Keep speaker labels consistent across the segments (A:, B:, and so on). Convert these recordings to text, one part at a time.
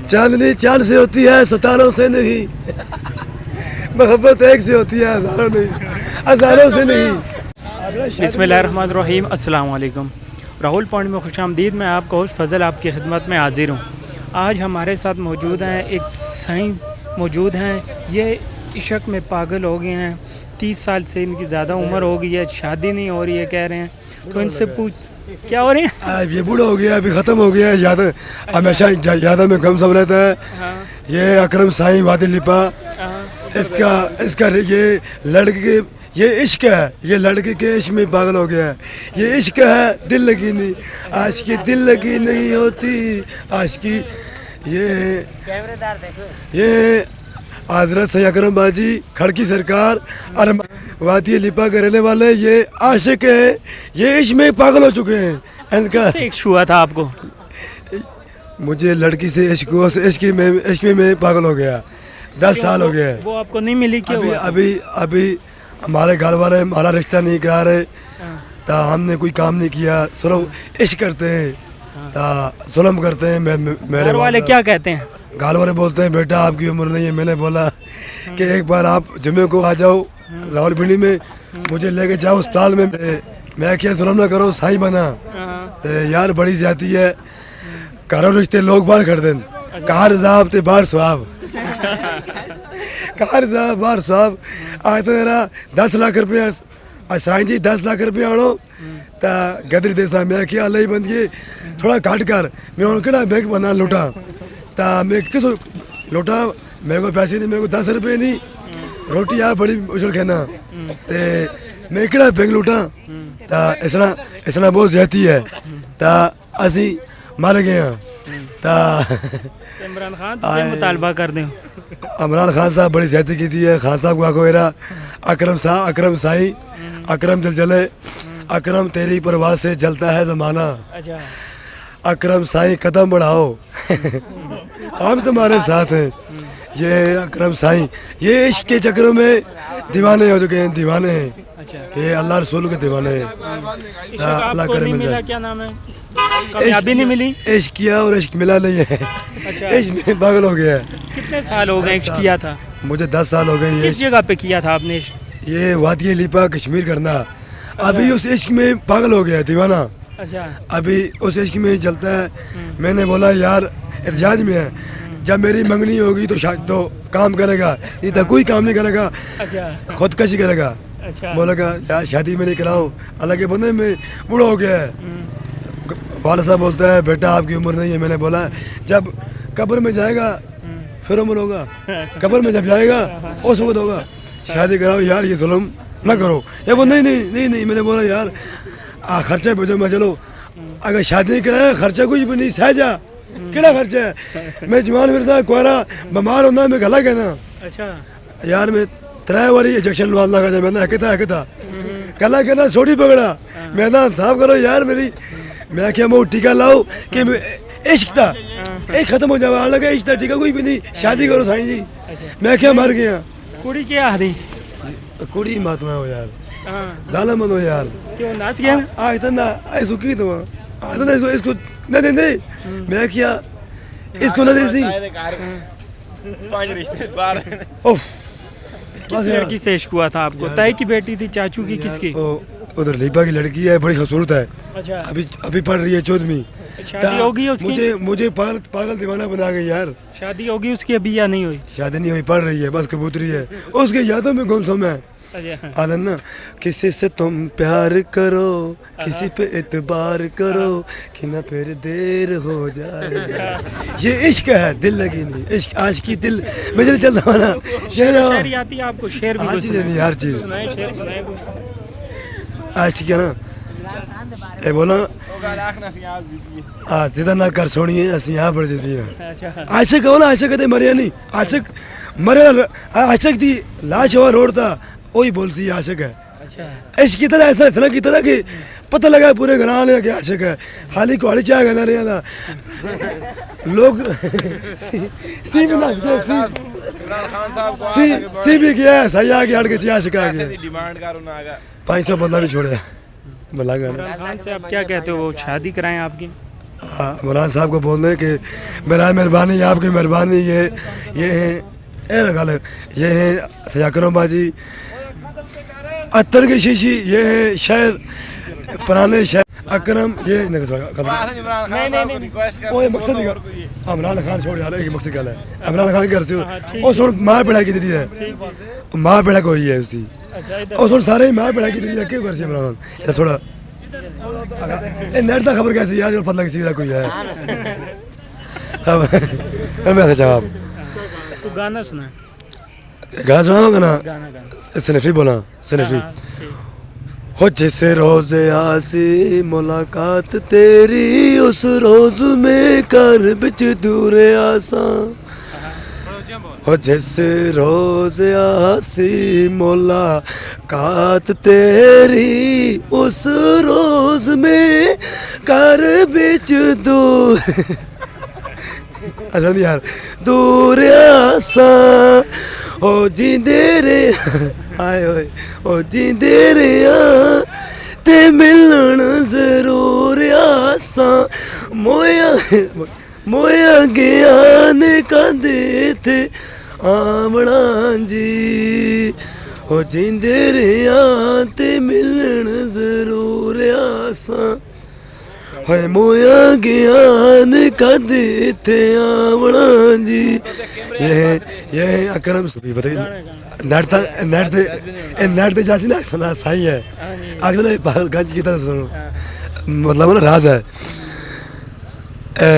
A: चांदनी चांद से होती है सितारों से नहीं, मोहब्बत एक से होती है हज़ारों से नहीं।
B: बिस्मिल्लाहिर्रहमानिर्रहीम, अस्सलाम वालेकुम। राहुल पॉइंट में खुशामदीद। मैं आपका होस्ट फजल आपकी खिदमत में हाजिर हूँ। आज हमारे साथ मौजूद हैं एक साईं मौजूद हैं। ये इश्क में पागल हो गए हैं। 30 साल से इनकी ज़्यादा उम्र हो गई है, शादी नहीं हो रही है कह रहे हैं। तो इनसे पूछ क्या हो रही है?
A: ये बूढ़ा हो गया, अभी ख़त्म हो गया है याद, हमेशा यादों में गम सम रहता है। ये अकरम साईं वादी लिपा, इसका ये लड़के ये इश्क है, ये लड़के के इश्क में पागल हो गया है। ये इश्क है, दिल लगी नहीं, आज की दिल लगी नहीं होती आज की। ये हजरत सैयद अकरम बाजी खड़की सरकार और वादी लिपा के रहने वाले ये आशिक है, ये इश्क में पागल हो चुके हैं। इनका
B: इश्क हुआ था आपको?
A: मुझे लड़की से इश्क हुआ, इश्क में पागल हो गया। 10 साल हो गए।
B: वो आपको नहीं मिली क्यों?
A: अभी हमारे घर वाले हमारा रिश्ता नहीं करा रहे, तो हमने कोई काम नहीं किया, सिर्फ इश्क करते हैं, तो जुल्म करते हैं। मेरे
B: घर वाले क्या कहते हैं?
A: घर वाले बोलते हैं बेटा आपकी उम्र नहीं है। मैंने बोला कि एक बार आप जुम्मे को आ जाओ रावलपिंडी में, मुझे लेके जाओ अस्पताल में। मैं क्या जुल्म ना करो, साई बना तो यार बड़ी ज्यादती है। करो रिश्ते लोग बार कर दें, कार जाब ते बार स्वाब कार जाब बार स्वाब। आज तो मेरा 10 लाख रुपया साईं जी 10 लाख रुपया आनो ता गदरी देसा। मैं क्या अल्लाह ही बंद ये थोड़ा काट कर मैं उनका बैंक बना लुटा, ता मैं किस लुटा, मेरे को पैसे नहीं, मेरे को 10 रुपये नहीं, रोटी यार बड़ी उछल खाना ते मैं किड़ा बैंक लुटा। ता इसना बहुत ज्यादती है, ता असी मर गए हैं। ता
B: इमरान खान से मुतालबा कर दें।
A: इमरान खान साहब बड़ी ज्यादती की थी है। खान साहब को आखो मेरा अकरम साईं, अकरम जल जले, अकरम तेरी परवाह से जलता है ज़माना।
B: अच्छा।
A: अकरम साईं कदम बढ़ाओ हम तुम्हारे साथ हैं। ये अकरम साईं ये इश्क के चक्रों में दीवाने हो चुके हैं, दीवाने हैं।
B: अच्छा।
A: ये अल्लाह रसूल के दीवाने हैं। अल्लाह करे मिल जाए।
B: क्या नाम है? कामयाबी नहीं मिली?
A: इश्क किया और इश्क मिला नहीं है।
B: अच्छा।
A: इश्क में पागल हो गया है।
B: कितने साल हो गए इश्क किया था?
A: मुझे 10 साल हो गए।
B: किस जगह पे किया था आपने इश्क?
A: ये वादी लिपा कश्मीर करना। अभी उस इश्क में पागल हो गया दीवाना।
B: अच्छा।
A: अभी उस इश्क में चलता है। मैंने बोला यार एहतजाज में है, जब मेरी मंगनी होगी तो शायद तो काम करेगा, नहीं तो कोई काम नहीं करेगा।
B: अच्छा।
A: खुदकशी करेगा।
B: अच्छा।
A: बोला यार शादी में नहीं कराओ, हालांकि बंदे में बूढ़ा हो गया है। वाला साहब बोलता है बेटा आपकी उम्र नहीं है। मैंने बोला जब कब्र में जाएगा फिर उम्र होगा, कब्र में जब जाएगा उस वक्त होगा। शादी कराओ यार, ये जुल्म ना करो। ये बोल नहीं। मैंने बोला यार खर्चा भेजो, मैं चलो अगर शादी नहीं कराया खर्चा कुछ भी नहीं सहजा केड़ा खर्चा है। मैं जवान फिरता कोरा बीमार होना मैं गला कहना।
B: अच्छा।
A: यार मैं 3 बारी इंजेक्शन लगा लगा मैं हकता गला कहना छोटी पकड़ा। मैं ना साफ करो यार मेरी। मैं क्या मैं टीका लाओ कि इश्क था एक खत्म हो जाए, लगा इश्क था टीका कोई भी नहीं, शादी करो साईं जी। मैं क्या मर गया।
B: कुड़ी क्या आदि
A: कुड़ी महात्मा हो यार, जालम हो यार।
B: क्यों नाच गया?
A: आज तो ना ऐसो की तो आज ना इसको न दे दे। मैं क्या इसको न दे सी ओह।
B: किस लड़की से इश्क हुआ था आपको? ताई की बेटी थी, चाचू की, किसकी?
A: उधर लीपा की लड़की है, बड़ी खूबसूरत है।
B: अच्छा।
A: अभी पढ़ रही है 14वीं।
B: शादी होगी उसकी?
A: मुझे पागल दीवाना बना गई यार।
B: शादी होगी उसकी अभी या नहीं हुई?
A: शादी नहीं हुई, पढ़ रही है, बस कबूतरी है। उसके यादों में गुमसुम है। आनंद ना किसी से तुम प्यार करो, किसी पे एतबार करो कि ना फिर देर हो जाए। ये इश्क है, दिल लगी नहीं, इश्क आज की दिल में जल्दी चलता ना।
B: शेर आती है आपको? शेर भी कुछ
A: नहीं, हर चीज
B: शेर सुनाए
A: आज क्या ना ए बोला जिदा ना कर सोनिए असी यहाँ पर जीती है। आशिक हो ना, आशिक कहते मरिया नहीं, आशिक मरे आशिक थी लाश हुआ रोड था वही बोलती है आशिक है।
B: अच्छा।
A: इश्क की तरह ऐसा इतना की तरह कि पता लगा पूरे घराने ने कि आशिक है। हाली को हाली चाय कहना रहा था लोग सी भी नाच गए, सी भी किया है सही आगे हट के आशिक आ गया। 500 बंदा भी छोड़े।
B: इमरान खान से आप क्या कहते हो, वो शादी कराएं आपकी?
A: عمران صاحب کو بول دیں کہ برائے مہربانی آپ کی مہربانی یہ ہیں یہ ہیں سید اکرم باجی اتر کی شیشی، یہ ہے شہر پرانے شہر اکرم، یہ مقصد عمران خان چھوڑ یار یہ مقصد ہے عمران خان کے گھر سے اور سن ماں پڑھائی کی دی ہے ماں پڑھا کوئی ہے اس کی اور سن سارے ماں پڑھائی کی دی ہے کیوں گھر سے عمران خان تھوڑا نیٹ تک خبر کیسی یار اور پتہ کسی کا کوئی ہے میں جواب
B: تو گانا سنا
A: گانا سناؤں گا نا
B: گانا
A: سنفی بولا سنفی ہو جس روز آسی ملاقات تیری اس روز میں کر بچ دور آساں ہو جس روز آسی ملاقات تیری اس روز میں کر بچ دور اچھا یار دور آساں او جیندے رے آئے ہوئے او جیندے رے تے ملن ضرور آساں مویا گیا نے کدے تھے آمڑا جی او جیندے رے تے ملن ضرور آساں ہوئے مویا گیان کدے تھے آمڑا جی یہ اکرم سبھی بتائیے نیٹ تے جاسی نا سنا سائی ہے اکثر پاگل گنج کی طرح سنو مطلب نا راز ہے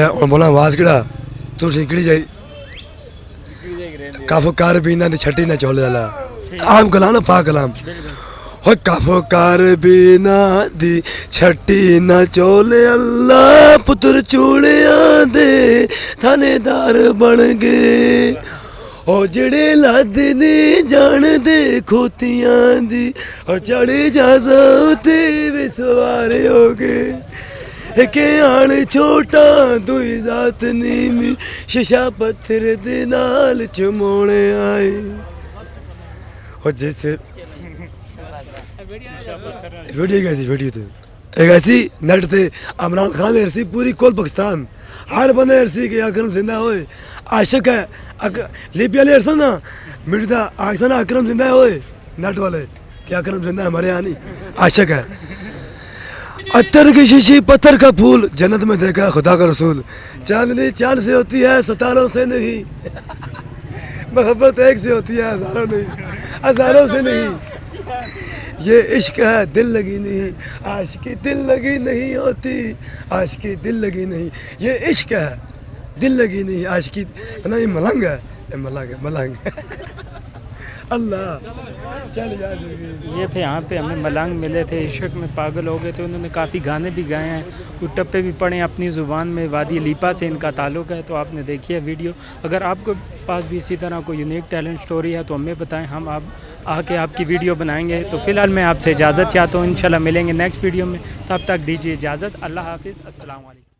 A: اور بولا آواز کیڑا تو سنکڑی جائی کافو کار بینا دی چھٹی نہ چولے والا عام کلام نا پاک کلام ہو کافو کار بینا دی چھٹی نہ چولے اللہ پتر چوڑیاں دے تھانے دار بن گئے او جڑے لد نہیں جان دے کھوتیاں دی اور چڑھے جازا تے وی سوارے ہو گئے ایک آن چھوٹا دوئی ذات نیمی شیشہ پتھر دے نال چموڑے آئے اور جیسے ویڈیو کیسی ویڈیو تو ایک ایسی نیٹ تے عمران خان ارسی پوری کل پاکستان ہر بندے ارسی کہ اکرم زندہ ہوئے عاشق ہے لیبیا لے ارسا نا مردا آگسا نا اکرم زندہ ہوئے نیٹ والے کہ اکرم زندہ ہے ہمارے یہاں نہیں عاشق ہے اتر کی شیشی پتھر کا پھول جنت میں دیکھا خدا کا رسول چاندنی چاند سے ہوتی ہے ستاروں سے نہیں محبت ایک سے ہوتی ہے ہزاروں سے نہیں یہ عشق ہے دل لگی نہیں عاشقی دل لگی نہیں ہوتی عاشقی دل لگی نہیں یہ عشق ہے دل لگی نہیں عاشقی نا یہ ملنگ ہے یہ ملنگ اللہ
B: یہ تھے یہاں پہ ہمیں ملنگ ملے تھے عشق میں پاگل ہو گئے تھے انہوں نے کافی گانے بھی گائے ہیں کچھ ٹپے بھی پڑھے ہیں اپنی زبان میں وادی لیپا سے ان کا تعلق ہے تو آپ نے دیکھی ہے ویڈیو اگر آپ کو پاس بھی اسی طرح کوئی یونیک ٹیلنٹ سٹوری ہے تو ہمیں بتائیں ہم آ کے آپ کی ویڈیو بنائیں گے تو فی الحال میں آپ سے اجازت چاہتا ہوں انشاءاللہ ملیں گے نیکسٹ ویڈیو میں تب تک دیجیے اجازت اللہ حافظ السلام علیکم